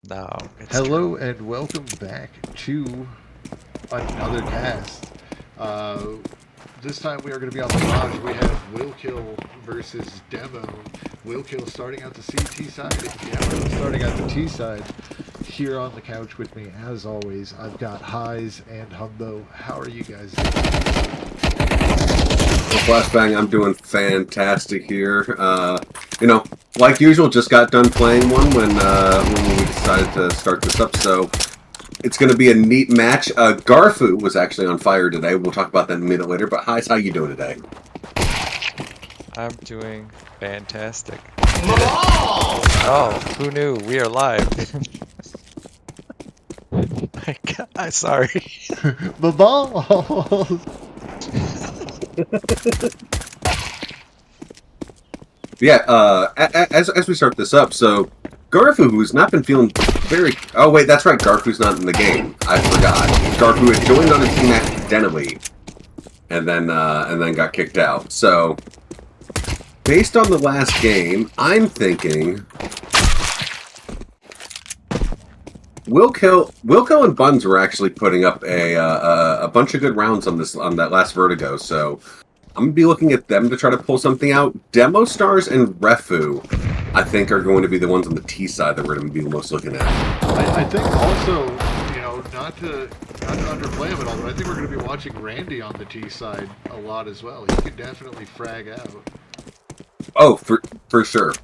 No, it's Hello and welcome back to another cast. This time we are going to be on the Mirage. We have WillKill versus Demo. WillKill starting out the CT side, Demo starting out the T side. Here on the couch with me, as always, I've got Heis and Humbo. How are you guys doing? Flashbang, I'm doing fantastic here. Like usual, just got done playing one when we decided to start this up, so it's going to be a neat match. Garfu was actually on fire today. We'll talk about that in a minute later, but Heis, how you doing today? I'm doing fantastic. Oh, who knew? We are live. My God, I'm sorry. The balls! Yeah, as we start this up, so Garfu, who's not been feeling very... Oh, wait, that's right, Garfu's not in the game. I forgot. Garfu had joined on a team accidentally, and then got kicked out. So, based on the last game, I'm thinking WillKill and Buns were actually putting up a bunch of good rounds on that last Vertigo, so I'm gonna be looking at them to try to pull something out. Demostars and Refu, I think, are going to be the ones on the T side that we're going to be most looking at. I think also, not to underplay him at all, but I think we're going to be watching Randy on the T side a lot as well. He could definitely frag out. Oh, for sure.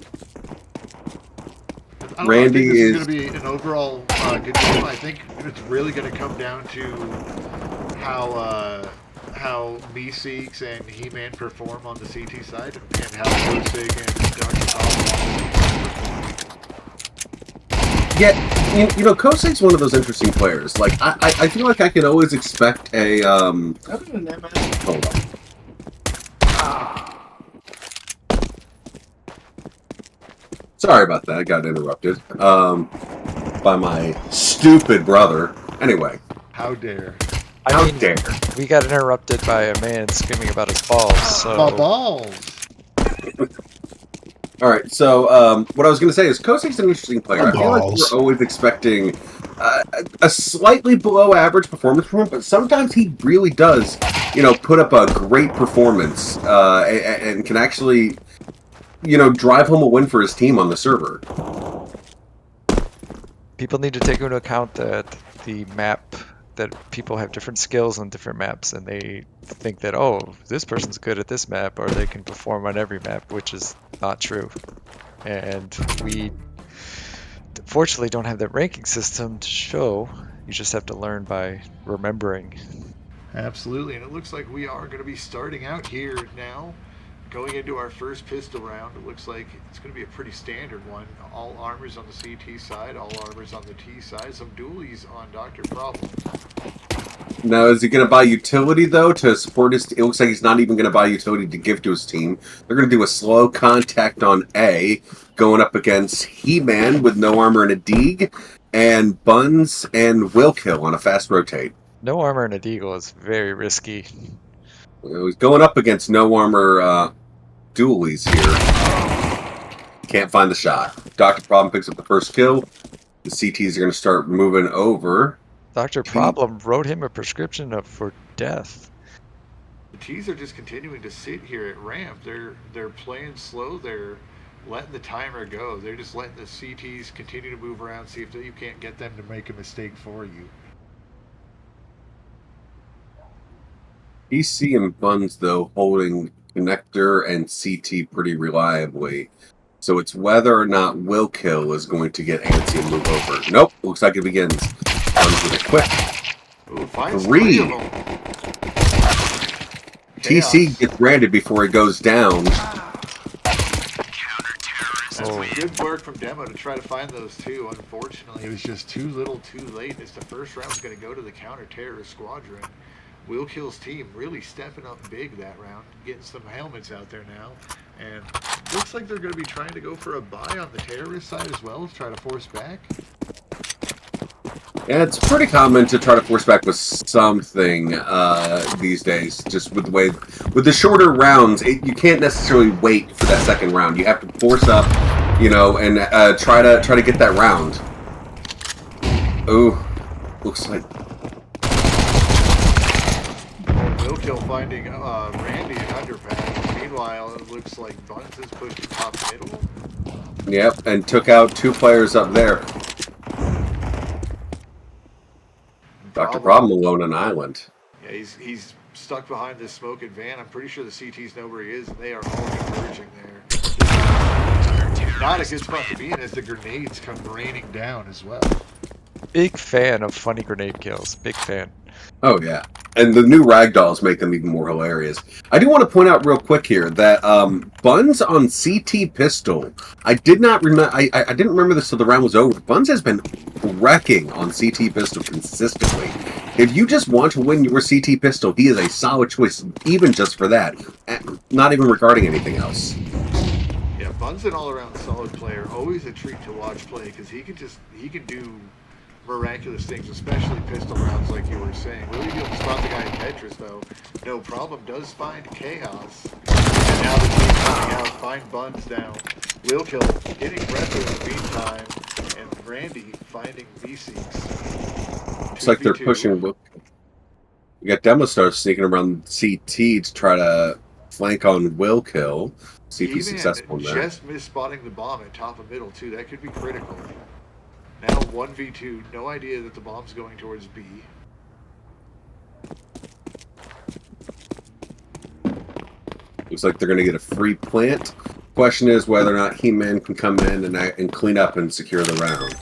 Randy is is going to be an overall good game. I think it's really going to come down to how Meeseeks and He-Man perform on the CT side, and how Kosig and Dr. Tom. Yeah, Kosig's one of those interesting players. Like, I feel like I can always expect a Other than that, man. Hold on. Sorry about that. I got interrupted by my stupid brother. Anyway. How dare. How dare. We got interrupted by a man screaming about his balls, so... My balls! Alright, so what I was going to say is Kosig's an interesting player. I feel like we're always expecting a slightly below average performance from him, but sometimes he really does, put up a great performance and can actually... drive home a win for his team on the server. People need to take into account that the map, that people have different skills on different maps, and they think that, oh, this person's good at this map, or they can perform on every map, which is not true. And we, fortunately, don't have that ranking system to show. You just have to learn by remembering. Absolutely, and it looks like we are going to be starting out here now. Going into our first pistol round, it looks like it's going to be a pretty standard one. All armors on the CT side, all armors on the T side, some dualies on Dr. Problem. Now, is he going to buy utility, though, to support his... It looks like he's not even going to buy utility to give to his team. They're going to do a slow contact on A, going up against He-Man with no armor and a Deeg, and Buns and WillKill on a fast rotate. No armor and a deagle is very risky. He's going up against no armor dualies here. Can't find the shot. Dr. Problem picks up the first kill. The CTs are going to start moving over. Dr. Problem wrote him a prescription for death. The T's are just continuing to sit here at ramp. They're playing slow. They're letting the timer go. They're just letting the CTs continue to move around, see if you can't get them to make a mistake for you. PC and Buns, though, holding connector and CT pretty reliably. So it's whether or not WillKill is going to get antsy and move over. Nope, looks like it begins. Buns with a quick. Ooh, 3. TC gets branded before he goes down. That's good work from Demo to try to find those two. Unfortunately, it was just too little too late, as the first round was going to go to the counter-terrorist squadron. WillKill's team really stepping up big that round, getting some helmets out there now, and looks like they're going to be trying to go for a buy on the terrorist side as well to try to force back. Yeah, it's pretty common to try to force back with something these days. Just with the shorter rounds, you can't necessarily wait for that second round. You have to force up, and try to get that round. Oh, looks like WillKill finding Randy in underpass. Meanwhile, it looks like Buns is pushed to top middle. yep, and took out 2 players up there. Dr. Problem alone on island. Yeah, he's stuck behind this smoking van. I'm pretty sure the CTs know where he is, and they are all converging there. Not a good spot to be in as the grenades come raining down as well. Big fan of funny grenade kills. Big fan. Oh, yeah. And the new ragdolls make them even more hilarious. I do want to point out real quick here that Buns on CT pistol, I did not remember. I didn't remember this till the round was over. Buns has been wrecking on CT pistol consistently. If you just want to win your CT pistol, he is a solid choice, even just for that. Not even regarding anything else. Yeah, Buns an all-around solid player. Always a treat to watch play because he can do miraculous things, especially pistol rounds like you were saying. Really be able to spot the guy in Tetris, though. No problem. Does find Chaos. And now the team's coming out. Find Buns down. WillKill getting Breather in the meantime. And Randy finding V6. Looks like they're pushing. We got Demostars sneaking around CT to try to flank on WillKill. See if he's successful there. Just missed spotting the bomb at top of middle, too. That could be critical. Now 1v2, no idea that the bomb's going towards B. Looks like they're going to get a free plant. Question is whether or not He-Man can come in and clean up and secure the round.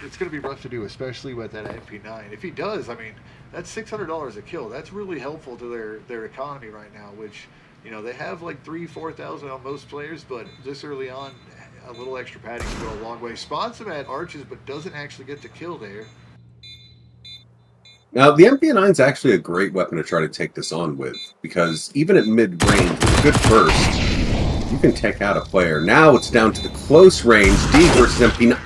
It's going to be rough to do, especially with that MP9. If he does, I mean, that's $600 a kill. That's really helpful to their economy right now, which, you know, they have like 3,000-4,000 on most players, but this early on, a little extra padding can go a long way. Spots him at arches, but doesn't actually get the kill there. Now, the MP9 is actually a great weapon to try to take this on with, because even at mid-range, with a good burst, you can take out a player. Now it's down to the close range, D versus MP9.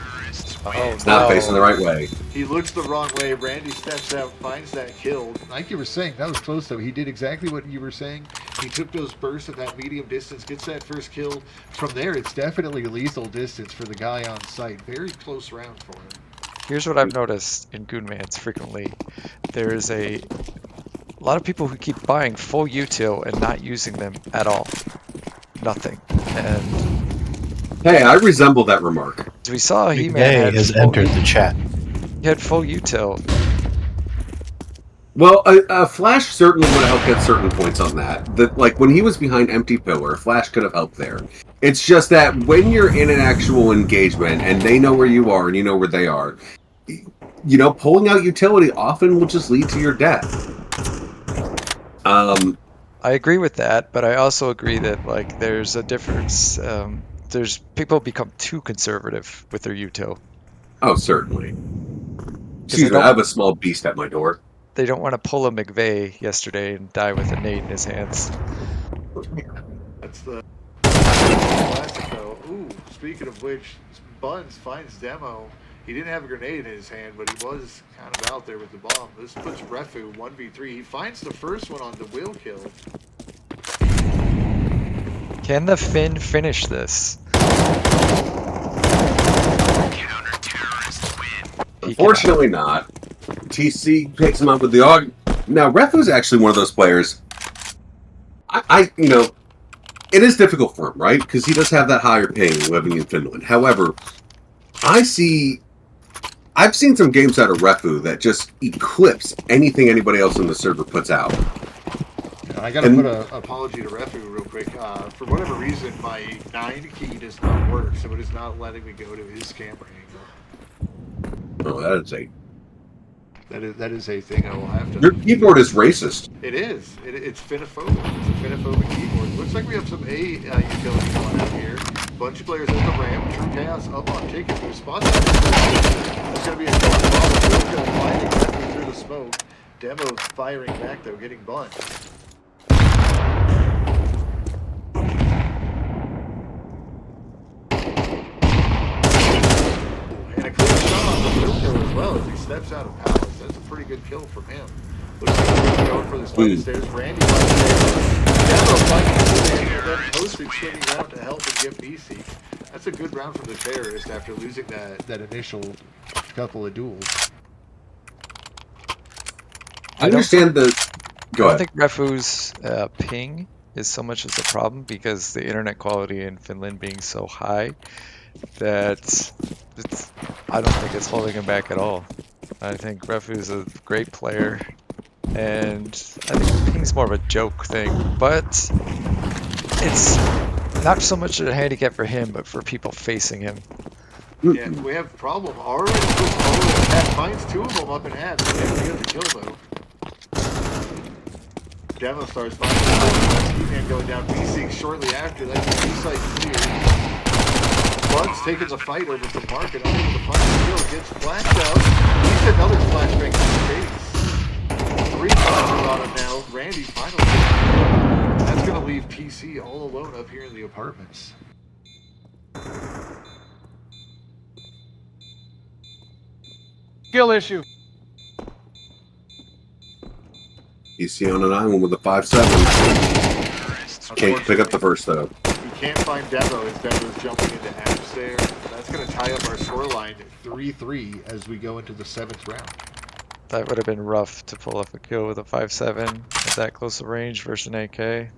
It's not facing the right way. He looks the wrong way. Randy steps out, finds that kill. Like you were saying, that was close, though. He did exactly what you were saying. He took those bursts at that medium distance, gets that first kill. From there, it's definitely lethal distance for the guy on site. Very close round for him. Here's what I've noticed in Goonmans frequently. There's a lot of people who keep buying full util and not using them at all. Nothing. And Hey, I resemble that remark. as we saw, Big He-Man Day had has full, entered the chat. he had full util. Well, Flash certainly would have helped at certain points on that. Like, when he was behind Empty Pillar, Flash could have helped there. It's just that when you're in an actual engagement, and they know where you are, and you know where they are, you know, pulling out utility often will just lead to your death. I agree with that, but I also agree that, like, there's a difference. There's people become too conservative with their util. Oh, certainly. Excuse me, I have a small beast at my door. They don't want to pull a McVeigh yesterday and die with a nade in his hands. That's the classic, though. Ooh, speaking of which, Buns finds Demo. He didn't have a grenade in his hand, but he was kind of out there with the bomb. This puts Refu 1v3. He finds the first one on the WillKill. Can the Finn finish this? Unfortunately not. TC picks him up with the AUG. Now, Refu's actually one of those players. You know, it is difficult for him, right? Because he does have that higher paying living in Finland. However, I've seen some games out of Refu that just eclipse anything anybody else on the server puts out. I gotta put an apology to Refu real quick. For whatever reason, my 9 key does not work, so it is not letting me go to his camera angle. Oh, that is a thing I will have to... Your keyboard is racist. It is. It's finophobic. It's a finophobic keyboard. Looks like we have some utility going out here. Bunch of players at the ramp. True Chaos up on ticket. There's spots. That's going to be a double bomb. WillKill finding Refu through the smoke. Demo firing back, though, getting bunt. And a clear shot on the WillKill as well as he steps out of palace. That's a pretty good kill from him. Looks like he's going for this fight. There's Randy right there. Demo fighting his man and then posting swimming out to help and get BC. That's a good round from the terrorist after losing that initial couple of duels. I understand the. Go I ahead. don't think Refu's ping is so much as a problem because the internet quality in Finland being so high that I don't think it's holding him back at all. I think Refu's a great player, and I think ping's more of a joke thing, but it's not so much a handicap for him, but for people facing him. Yeah, we have a problem. Already Pat finds 2 of them up in half. He has the kill though. Demostars finds Goonman going down. BC shortly after that. B site clear. Bud's taking the fight over to Market. Unable to find the kill. Gets flashed out. He's another flashbang to the face. 3 flashes on him now. Randy finally. That's going to leave TC all alone up here in the apartments. Skill issue. PC on an island with a 5-7. Can't pick up the first though. We can't find Devo as Devo's jumping into apps there. That's going to tie up our scoreline 3-3 as we go into the 7th round. That would have been rough to pull off a kill with a 5.7 at that close of range versus an AK.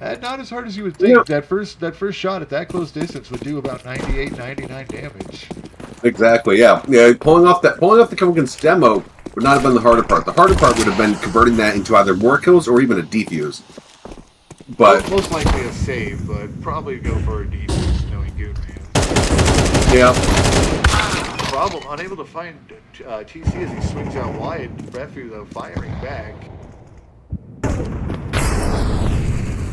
Not as hard as you would think. Yeah. That first shot at that close distance would do about 98, 99 damage. Exactly. Yeah. Pulling off the kill against Demo would not have been the harder part. The harder part would have been converting that into either more kills or even a defuse. But most likely a save, but probably go for a defuse, knowing Goonman. Yeah. Problem, unable to find TC as he swings out wide. Refu though firing back.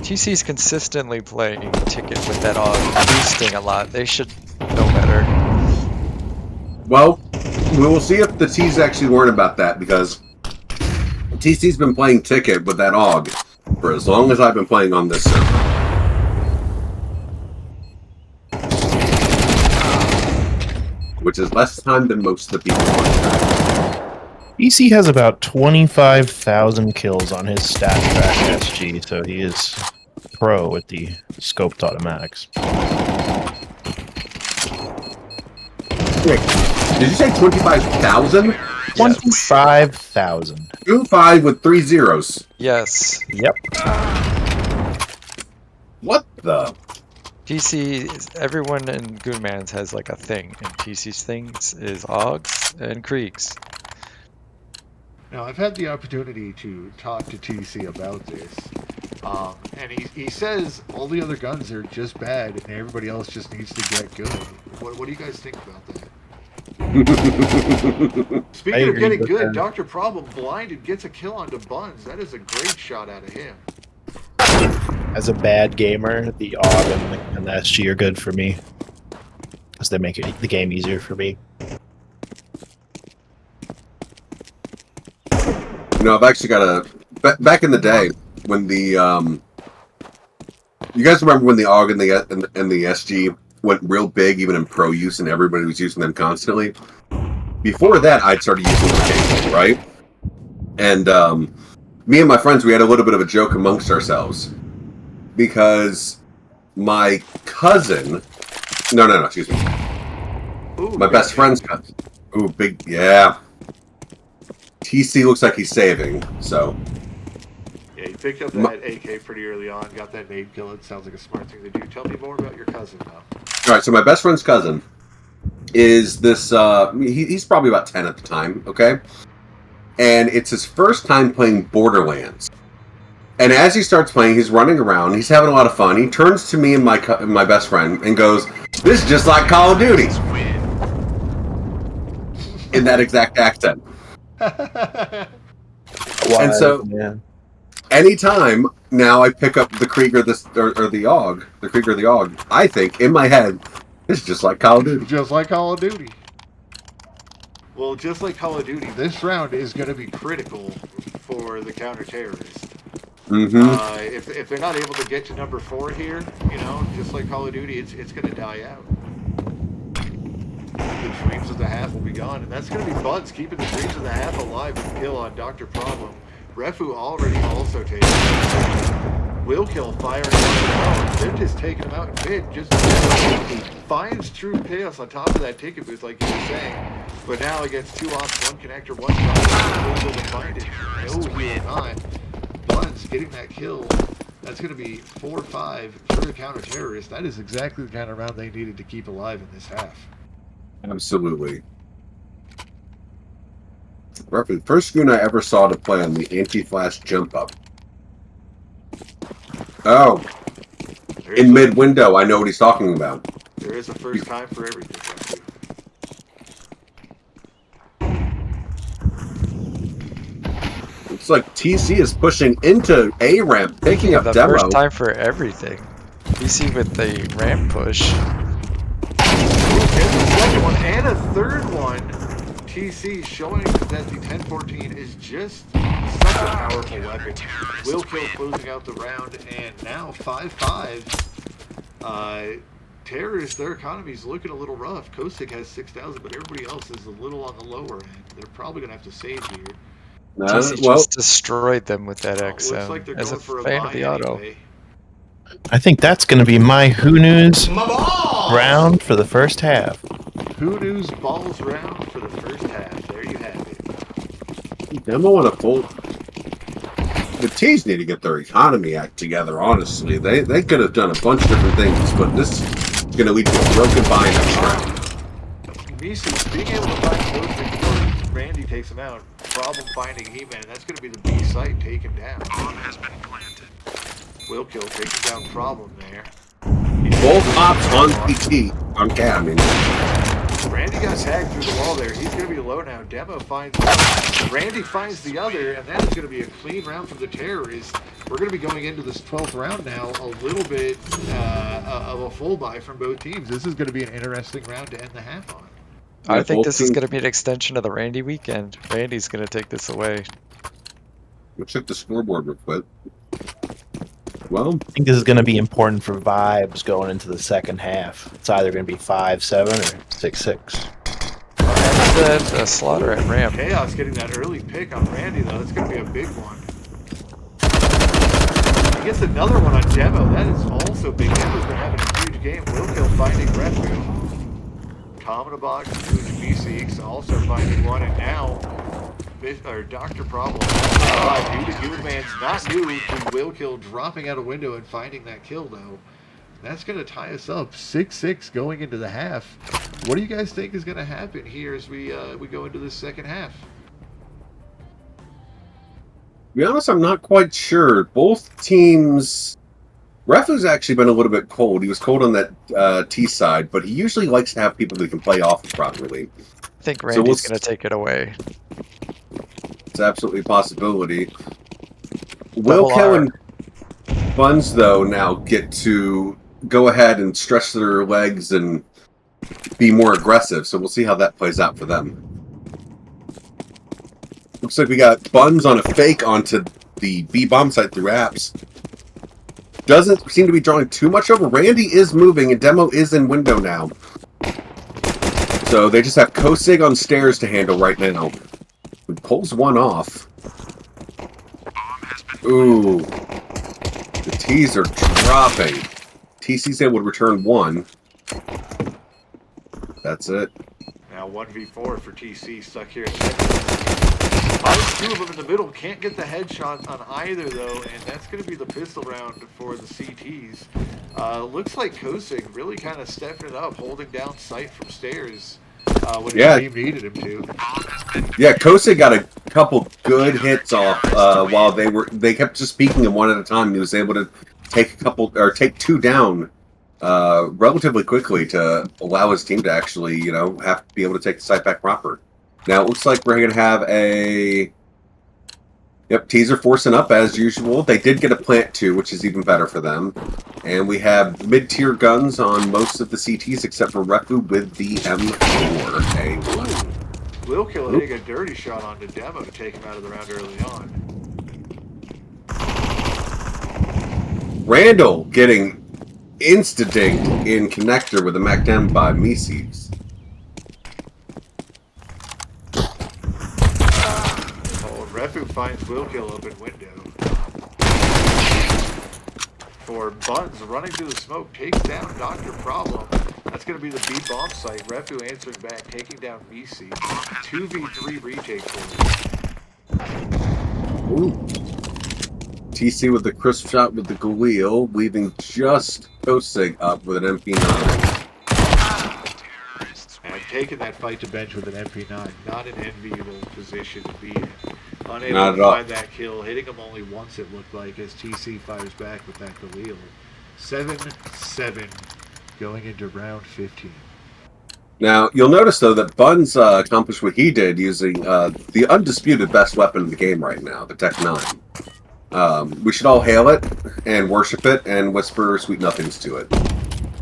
TC's consistently playing ticket with that boosting a lot. They should know better. Well, we will see if the T's actually learn about that, because TC's been playing ticket with that AUG for as long as I've been playing on this server. Which is less time than most of the people on track. EC has about 25,000 kills on his stat track SG, so he is pro with the scoped automatics. Wait, did you say 25,000? 25,000. 25 with 3 zeros. Yes. Yep. What the? TC, everyone in Goonman's has like a thing, and TC's things is AUGs and Kriegs. Now, I've had the opportunity to talk to TC about this, and he says all the other guns are just bad, and everybody else just needs to get good. What do you guys think about that? Speaking of getting good, Dr. Problem blinded, gets a kill onto Buns. That is a great shot out of him. As a bad gamer, the AUG and the SG are good for me, because they make the game easier for me. You know, I've actually got a... Back in the day, when the... you guys remember when the AUG and the SG went real big, even in pro use, and everybody was using them constantly? Before that, I'd started using them occasionally, right? And me and my friends, we had a little bit of a joke amongst ourselves. Because my cousin... No, excuse me. Ooh, my best friend's cousin. Ooh, big... Yeah. TC looks like he's saving, so... Yeah, he picked up that AK pretty early on, got that nade kill. It sounds like a smart thing to do. Tell me more about your cousin, though. Alright, so my best friend's cousin is this... he's probably about 10 at the time, okay? And it's his first time playing Borderlands. And as he starts playing, he's running around, he's having a lot of fun. He turns to me and my best friend and goes, "This is just like Call of Duty." In that exact accent. And so, anytime now I pick up the Krieg or the AUG, the Krieg or the AUG, I think in my head, this is just like Call of Duty. Just like Call of Duty. Well, just like Call of Duty, this round is going to be critical for the counter-terrorist. Mm-hmm. If they're not able to get to number 4 here, you know, just like Call of Duty, it's going to die out. The dreams of the half will be gone, and that's going to be Buds keeping the dreams of the half alive with kill on Dr. Problem. Refu already also taken. WillKill firing they're just taking him out in mid. Just finds true chaos on top of that ticket booth, like you were saying. But now against 2 ops, 1 connector, 1 shot, will find it. No, he will not. Buns getting that kill. That's going to be 4-5 for the counter-terrorist. That is exactly the kind of round they needed to keep alive in this half. Absolutely. Roughly, first Goon I ever saw to play on the anti-flash jump up. Oh, in mid-window, I know what he's talking about. There is a first time for everything. Looks like TC is pushing into A ramp, picking up the Demo. first time for everything. DC with the ramp push. There's a second one and a third one. TC showing that the 1014 is just such a powerful weapon. WillKill closing out the round, and now 5-5. Terrorists, their economy's looking a little rough. Kosik has 6,000, but everybody else is a little on the lower end. They're probably going to have to save here. TC Well, just destroyed them with that XM. Looks like they're As a going for a fan of buy the auto. anyway. I think that's going to be my Whoknew's round for the first half. Whoknew's balls round for the first half. There you have it. Demo on a full. The T's need to get their economy act together, honestly. They could have done a bunch of different things, but this is going to lead to a broken buy next round. Misu being able to find Kosik before Randy takes him out. Problem finding He-Man. That's going to be the B site taken down. Bomb has been planted. WillKill taking down Problem there. Both ops on PT. On Cat, I mean. Randy got tagged through the wall there. He's going to be low now. Demo finds one. Randy finds the other, and that is going to be a clean round for the terrorists. We're going to be going into this 12th round now, a little bit of a full buy from both teams. This is going to be an interesting round to end the half on. I think this is going to be an extension of the Randy weekend. Randy's going to take this away. We'll check the scoreboard real quick. Well, I think this is going to be important for vibes going into the second half. It's either going to be 5-7 or 6-6. The slaughter at ramp. Chaos getting that early pick on Randy, though. That's going to be a big one. He gets another one on Demo. That is also big. Demo's been having a huge game. WillKill finding Refu. Tom in a box, huge B6 also finding one, and now Dr. Problem. Due to Goonman's not new to WillKill dropping out a window and finding that kill, though. That's going to tie us up 6-6 going into the half. What do you guys think is going to happen here as we go into this second half? to be honest, I'm not quite sure. Both teams. Refu's actually been a little bit cold. He was cold on that T side, but he usually likes to have people that can play off properly. I think Randy's going to take it away. It's absolutely a possibility. WillKill and Buns, though, now get to go ahead and stretch their legs and be more aggressive, so we'll see how that plays out for them. Looks like we got Buns on a fake onto the B-bomb site through apps. Doesn't seem to be drawing too much over. Randy is moving, and Demo is in window now. So they just have Kosig on stairs to handle right now. He pulls one off. Ooh. The T's are dropping. TC's able to return one. That's it. Now 1v4 for TC stuck here. Two of them in the middle. Can't get the headshot on either, though, and that's going to be the pistol round for the CTs. Looks like Kosig really kind of stepping it up, holding down sight from stairs when his team needed him to. Yeah, Kosig got a couple good hits off while they kept just peeking him one at a time. He was able to take two down relatively quickly to allow his team to actually, have to be able to take the site back proper. Now it looks like we're going to have a... Yep, T's are forcing up as usual. They did get a plant too, which is even better for them. And we have mid-tier guns on most of the CTs except for Refu with the M4A1. WillKill hitting a dirty shot onto Demo to take him out of the round early on. Randall getting insta-dinked in connector with a MacDem by Mises. Refu finds WillKill up in window. for. Buns running through the smoke, takes down Dr. Problem. That's going to be the B bomb site. Refu answering back, taking down BC. 2v3 retake for him. Ooh. TC with the crisp shot with the wheel, leaving just Kosig up with an MP9. And taking that fight to bench with an MP9. Not an enviable position to be in. Unable Not to at all. find that kill, hitting him only once it looked like as TC fires back with that Galil. 7-7 going into round 15. Now, you'll notice, though, that Buns accomplished what he did using the undisputed best weapon in the game right now, the Tech 9. We should all hail it and worship it and whisper sweet nothings to it.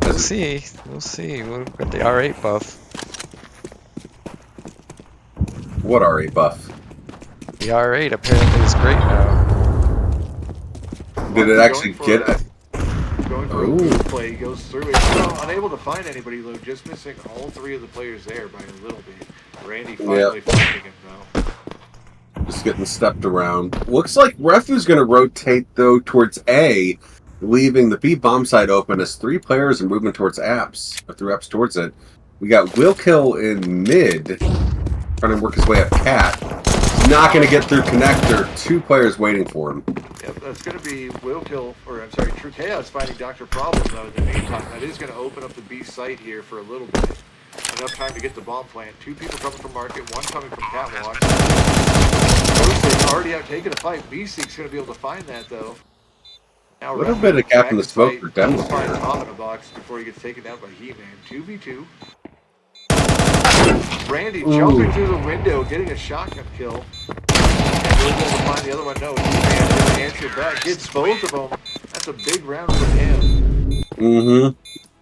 We'll see. We'll see. We'll get the R8 buff. What R8 buff? The R8 apparently is great now. Did it actually get it? Going for a good play, he goes through it. So unable to find anybody, Lou. Just missing all three of the players there by a little bit. Randy finally finding him, though. Just getting stepped around. Looks like Refu's going to rotate, though, towards A, leaving the B bomb site open as three players are moving towards apps, or through apps towards it. We got WillKill in mid, trying to work his way up Cat. He's not going to get through connector. Two players waiting for him. Yep, that's going to be WillKill, or I'm sorry, True Chaos finding Dr. Problem, though, in the meantime. That is going to open up the B site here for a little bit. Enough time to get the bomb plant. Two people coming from market, one coming from catwalk. Ghost's already out taking a fight. B-Seek's going to be able to find that, though. Now, A little bit of gap in the smoke for Demo find here. top in the box before he gets taken down by He-Man. 2v2. Randy jumping through the window, getting a shotgun kill. And we'll be able to find the other one. No, He-Man didn't answer back. Gets both of them. That's a big round for him. Mm-hmm.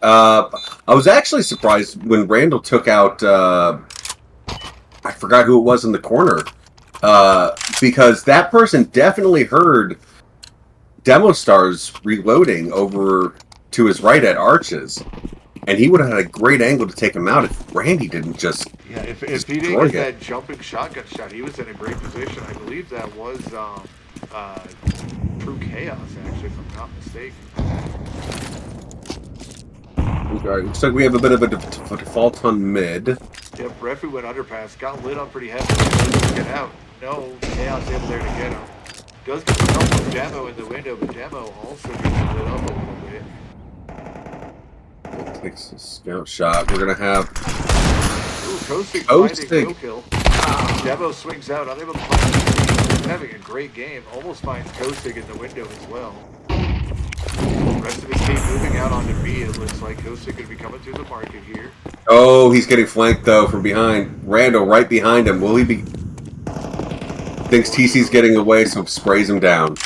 I was actually surprised when Randall took out, I forgot who it was in the corner, because that person definitely heard Demostars reloading over to his right at Arches, and he would have had a great angle to take him out if Randy didn't just if he didn't get that jumping shotgun shot, he was in a great position. I believe that was True Chaos, actually, if I'm not mistaken. Alright, looks like we have a bit of a default on mid. Yep, Refu went underpass, got lit on pretty heavily. Doesn't get out. No, Chaos able there to get him. Does get some help from Demo in the window, but Demo also gets lit up a little bit. Takes a scout shot. We're gonna have Kosig finding WillKill. Demo swings out, unable to find him. He's having a great game. Almost finds Kosig in the window as well. Rest of his team moving out onto B. It looks like Kosig going to be coming through the market here. Oh, he's getting flanked though from behind. Randall right behind him. Will he be? Thinks TC's getting away, so sprays him down.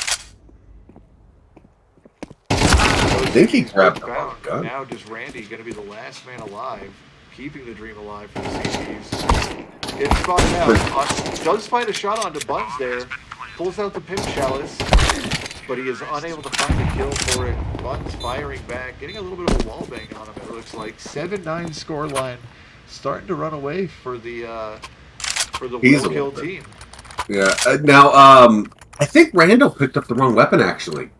I think he grabbed the gun. Now just Randy going to be the last man alive, keeping the dream alive for the CCs. Gets spotted out. Does find a shot onto Buns there. Pulls out the pimp chalice. But he is unable to find a kill for it. Buns firing back, getting a little bit of a wall bang on him, it looks like. 7-9 scoreline, starting to run away for the WillKill team. Yeah. Now, I think Randall picked up the wrong weapon actually,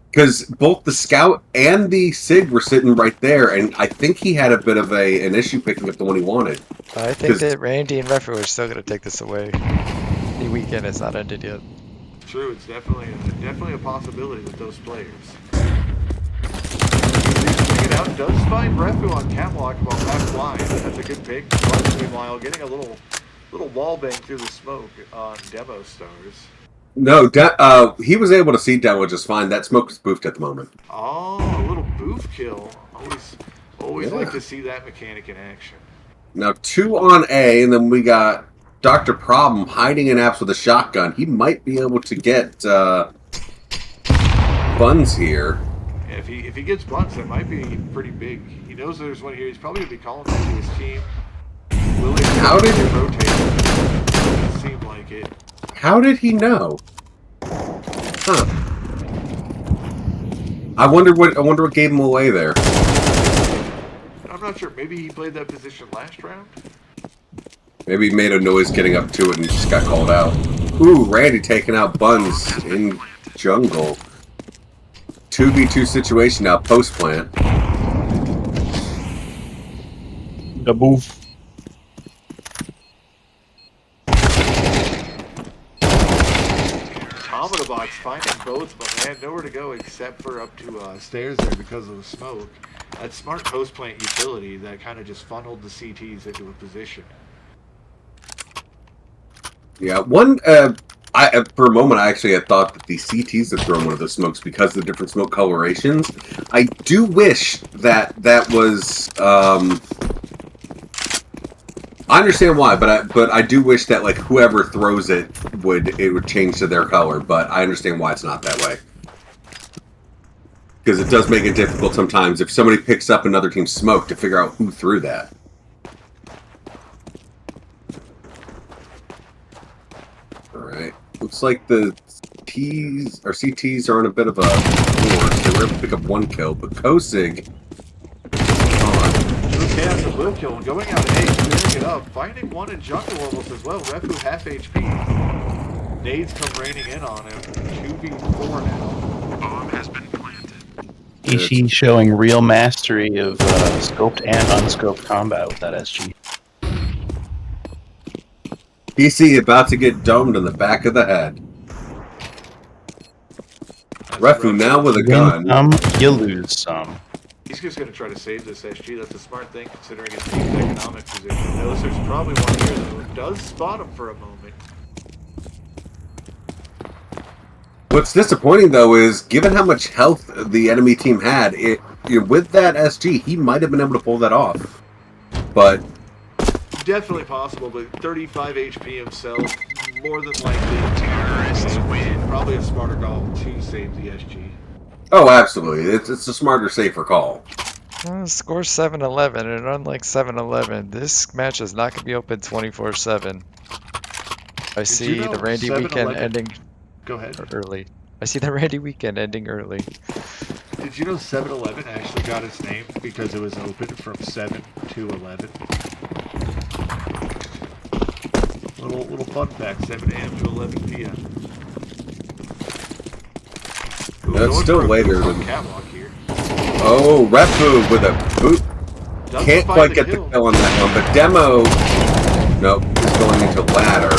because both the scout and the SIG were sitting right there, and I think he had a bit of an issue picking up the one he wanted. I think that Randy and Refu are still going to take this away. The weekend is not ended yet. True, it's definitely a possibility with those players. It out does find Refu on catwalk while back blind. That's a good pick. Buns, meanwhile, getting a little wall bang through the smoke on Demostars. No, he was able to see Demo just fine. That smoke was boofed at the moment. Oh, a little boof kill. Always like to see that mechanic in action. Now 2 on A, and then we got Dr. Problem hiding in apps with a shotgun. He might be able to get Buns here. Yeah, if he gets Buns, that might be pretty big. He knows there's one here. He's probably going to be calling that to his team. How did he rotate? Doesn't seem like it. How did he know? Huh. I wonder what gave him away there. I'm not sure. Maybe he played that position last round? Maybe he made a noise getting up to it and just got called out. Ooh, Randy taking out Buns in jungle. 2v2 situation now, post plant. The move. Box finding both, but they had nowhere to go except for up to stairs there because of the smoke. That smart post plant utility that kind of just funneled the CTs into a position. Yeah, for a moment I actually had thought that the CTs had thrown one of the smokes because of the different smoke colorations. I do wish that was. I understand why, but I do wish that like whoever throws it would change to their color. But I understand why it's not that way, because it does make it difficult sometimes if somebody picks up another team's smoke to figure out who threw that. All right, looks like the CTs are on a bit of a force. They were able to pick up one kill, but Kosig. Chaos and WillKill going out of H, clearing it up, finding one in jungle almost as well. Refu half HP. Nades come raining in on him. 2v4 now. Bomb has been planted. He's showing real mastery of scoped and unscoped combat with that SG. PC about to get domed in the back of the head. Refu now with a gun. Win some, you lose some. He's just going to try to save this SG. That's a smart thing considering his team's economic position. Notice there's probably one here, though. Does spot him for a moment. What's disappointing, though, is given how much health the enemy team had, with that SG, he might have been able to pull that off. But definitely possible, but 35 HP himself, more than likely. Terrorists win. Probably a smarter call to save the SG. Oh, absolutely. It's a smarter, safer call. Score 7-11, and unlike 7-11, this match is not going to be open 24/7. I see the Randy weekend ending. Go ahead. Early. I see the Randy weekend ending early. Did you know 7-Eleven actually got its name because it was open from 7 to 11? Little fun fact: 7 a.m. to 11 p.m. That's still later than catwalk here. Oh, Refu with a boot. Can't quite get the kill on that one, but Demo. Nope, is going into ladder.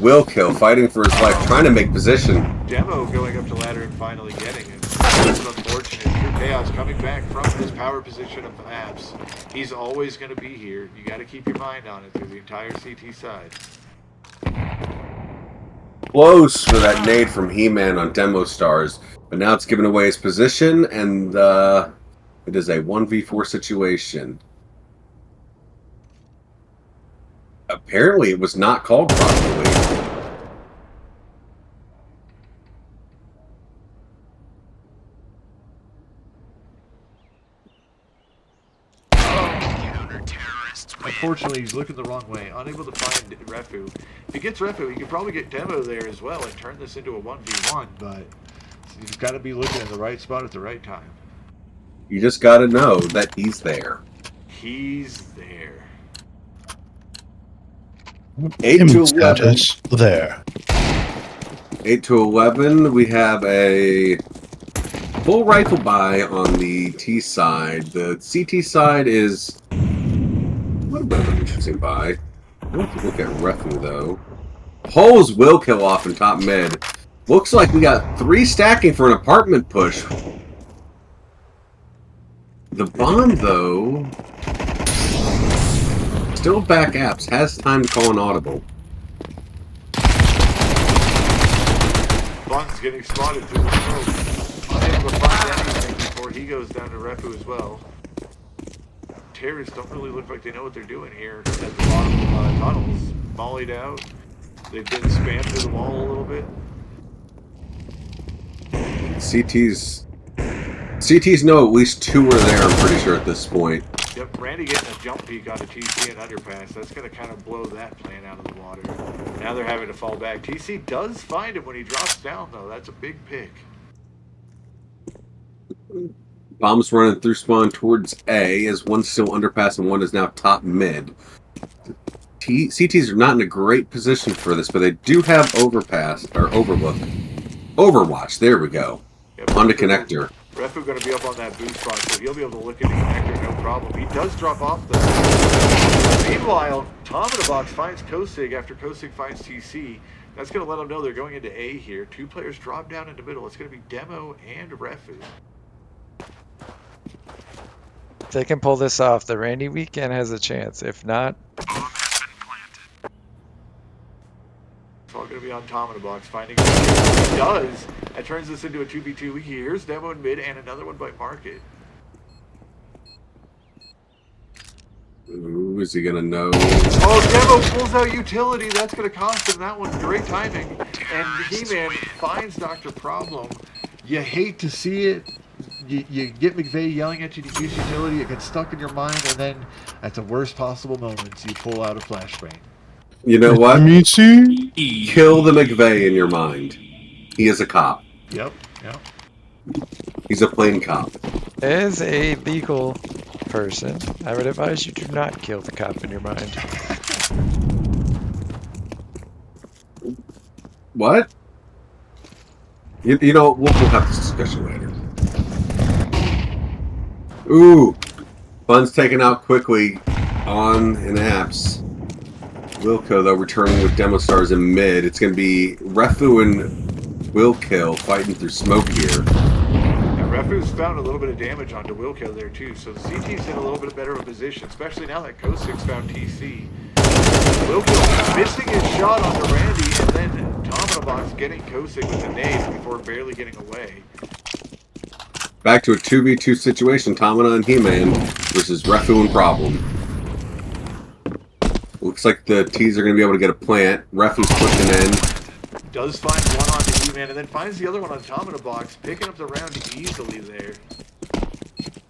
WillKill fighting for his life, trying to make position. Demo going up to ladder and finally getting it. It's unfortunate. True Chaos coming back from his power position of the maps. He's always going to be here. You got to keep your mind on it through the entire CT side. Close for that nade from He-Man on Demostars, but now it's given away his position, and it is a 1v4 situation. Apparently, it was not called properly. Unfortunately, he's looking the wrong way, unable to find Refu. If he gets Refu, he could probably get Demo there as well and turn this into a 1v1, but he's got to be looking at the right spot at the right time. You just got to know that he's there. He's there. 8 to 11. There. 8 to 11. We have a full rifle buy on the T side. The CT side is a little bit of an interesting buy. I don't have to look at Refu though. Pulls WillKill off in top mid. Looks like we got 3 stacking for an apartment push. The bomb though, still back apps, has time to call an audible. Bun's getting spotted through the smoke. Unable to find anything before he goes down to Refu as well. Terrorists don't really look like they know what they're doing here at the bottom of the tunnels. Mollied out. They've been spammed through the wall a little bit. CTs know at least 2 are there, I'm pretty sure, at this point. Yep, Randy getting a jump peek on a TC and underpass. That's going to kind of blow that plan out of the water. Now they're having to fall back. TC does find him when he drops down, though. That's a big pick. Bombs running through spawn towards A, as one's still underpass and one is now top mid. CTs are not in a great position for this, but they do have overpass, or overlook. Overwatch, there we go. Yep, On the connector. Refu going to be up on that boost spot, so he'll be able to look at the connector, no problem. He does drop off though. Meanwhile, Tom in the box finds Kosig after Kosig finds TC. That's going to let them know they're going into A here. 2 players drop down into middle. It's going to be Demo and Refu. If they can pull this off, the Randy weekend has a chance. If not, It's all going to be on Tom in the box, finding he does. That turns this into a 2v2. Here's Demo in mid and another one by Market. Ooh, is he gonna know? Oh, Demo pulls out utility. That's going to cost him that one. Great timing. And He-Man finds Dr. Problem. You hate to see it. You get McVeigh yelling at you to use utility. It gets stuck in your mind, and then at the worst possible moments, you pull out a flashbang. You know what? see. Kill the McVeigh in your mind. He is a cop. Yep. He's a plain cop. as a legal person, I would advise you do not kill the cop in your mind. What? You know, we'll have this discussion later. Ooh, Bun's taken out quickly on an apps. WillKill, though, returning with Demostars in mid. It's going to be Refu and WillKill fighting through smoke here. Yeah, Refu's found a little bit of damage onto WillKill there, too, so the CT's in a little bit better of a position, especially now that Kosik's found TC. WillKill missing his shot onto Randy, and then Tominobox getting Kosik with a nade before barely getting away. Back to a 2v2 situation, Tamina and He-Man versus Refu and Problem. Looks like the T's are going to be able to get a plant. Refu's pushing in. Does find one onto He-Man, and then finds the other one on Tominobox, picking up the round easily there.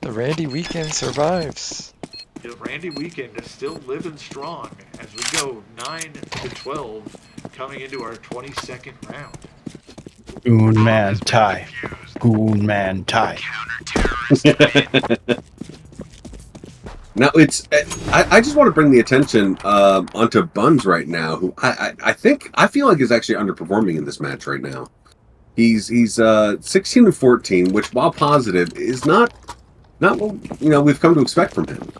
The Randy weekend survives. You know, Randy Weekend is still living strong as we go 9-12, coming into our 22nd round. Goonman tie. Goonman tie. Now it's. I just want to bring the attention onto Buns right now, who I feel like is actually underperforming in this match right now. He's 16 and 14, which while positive is not what we've come to expect from him.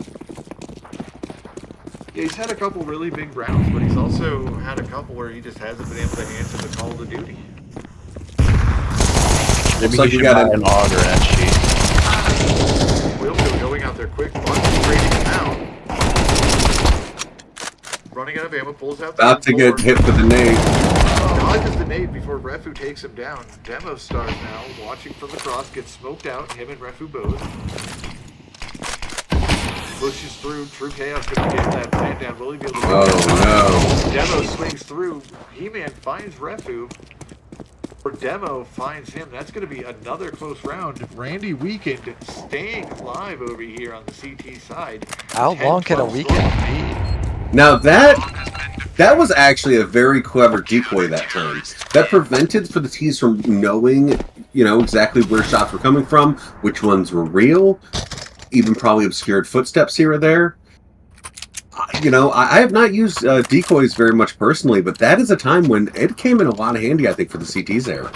Yeah, he's had a couple really big rounds, but he's also had a couple where he just hasn't been able to answer the call to duty. Maybe like he you should got buy an auger SG. WillKill going out there quick, Bunch trading him out. Running out of ammo, pulls out the About to get hit with a nade. Dodges the nade before Refu takes him down. Demostars now, watching from the cross, gets smoked out, him and Refu both. Pushes through, True Chaos gonna get that plant down. Will he be able to Oh no. Demo swings through. He-Man finds Refu. Or Demo finds him. That's going to be another close round. Randy Weekend staying alive over here on the CT side. How long can a 10-12 weekend score. be? Now that was actually a very clever decoy that time. That prevented for the T's from knowing, exactly where shots were coming from, which ones were real, even probably obscured footsteps here or there. I have not used decoys very much personally, but that is a time when it came in a lot of handy, I think, for the CTs there.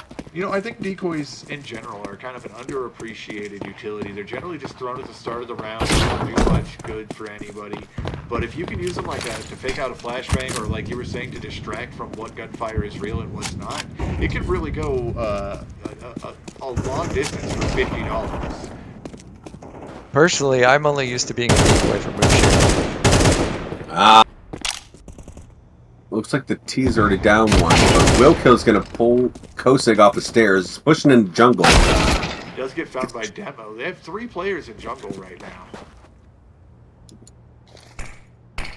I think decoys in general are kind of an underappreciated utility. They're generally just thrown at the start of the round. They don't do much good for anybody. But if you can use them like that to fake out a flashbang, or like you were saying, to distract from what gunfire is real and what's not, it could really go a long distance for $50. Personally, I'm only used to being a decoy for moonshine. Looks like the T's already down one, but WillKill's going to pull Kosig off the stairs, pushing in jungle. He does get found by Demo. They have 3 players in jungle right now. That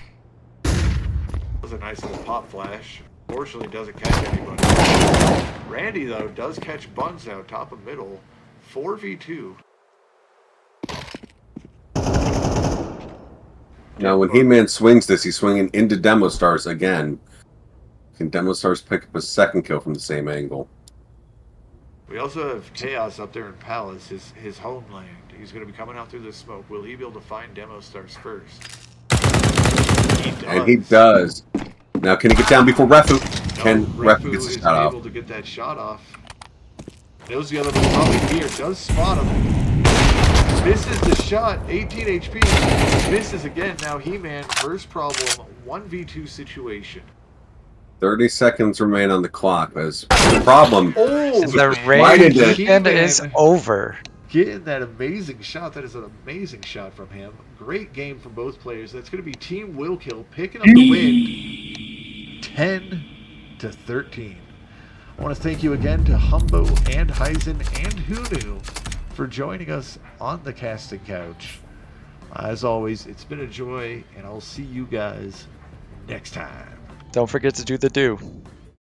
was a nice little pop flash. Fortunately, doesn't catch anybody. Randy, though, does catch Buns out, top of middle. 4v2. Now, when He-Man swings this, he's swinging into Demostars again. Can Demostars pick up a second kill from the same angle? We also have Chaos up there in Palace, his homeland. He's going to be coming out through the smoke. Will he be able to find Demostars first? He does. And he does. Now, can he get down before Refu? No, Can Refu get is the shot off? able to get that shot off. Knows the other one's probably here. Does spot him. Misses the shot. 18 HP. Misses again. Now He-Man, first problem, 1v2 situation. 30 seconds remain on the clock. There's a problem. Oh, The Right raid into- weekend is over. getting that amazing shot. That is an amazing shot from him. Great game from both players. That's going to be Team WillKill picking up the win, 10-13. I want to thank you again to Humbo and Heis and Whoknew for joining us on the casting couch. As always, it's been a joy, and I'll see you guys next time. Don't forget to do the do.